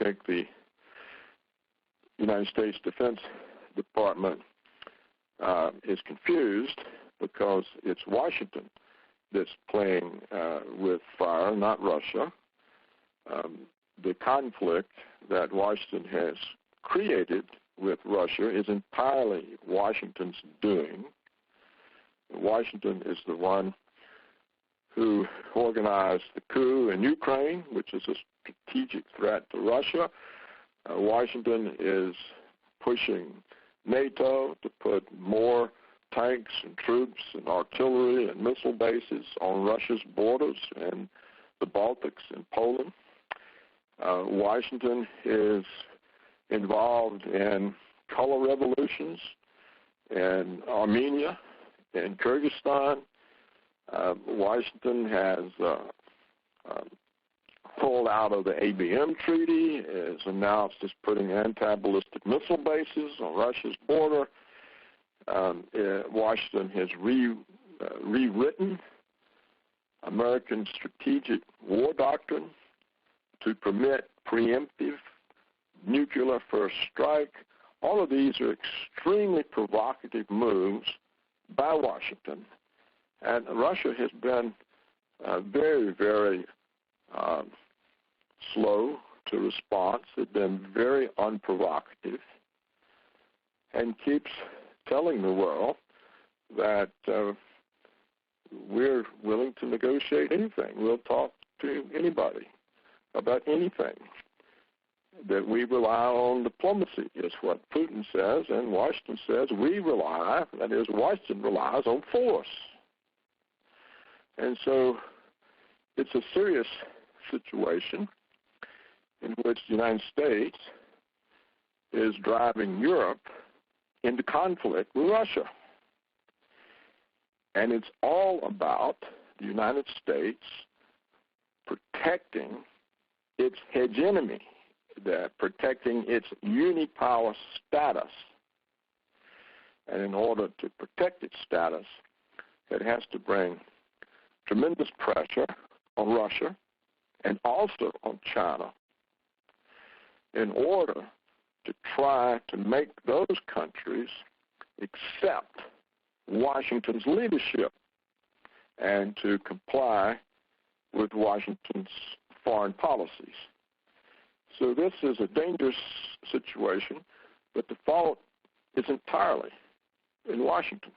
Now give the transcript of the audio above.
think the United States Defense Department is confused because it's Washington that's playing with fire, not Russia. The conflict that Washington has created with Russia is entirely Washington's doing. Washington is the one who organized the coup in Ukraine, which is a strategic threat to Russia. Washington is pushing NATO to put more tanks and troops and artillery and missile bases on Russia's borders and the Baltics and Poland. Washington is involved in color revolutions in Armenia and Kyrgyzstan. Washington has pulled out of the ABM treaty, is announced as putting anti-ballistic missile bases on Russia's border. Washington has rewritten American strategic war doctrine to permit preemptive nuclear first strike. All of these are extremely provocative moves by Washington. And Russia has been very, very slow to response. It's been very unprovocative and keeps telling the world that we're willing to negotiate anything. We'll talk to anybody about anything. That we rely on diplomacy is what Putin says, and Washington says we rely, that is, Washington relies on force. And so it's a serious situation in which the United States is driving Europe into conflict with Russia. And it's all about the United States protecting its hegemony, that protecting its unipower status. And in order to protect its status, it has to bring tremendous pressure on Russia and also on China in order to try to make those countries accept Washington's leadership and to comply with Washington's foreign policies. So this is a dangerous situation, but the fault is entirely in Washington.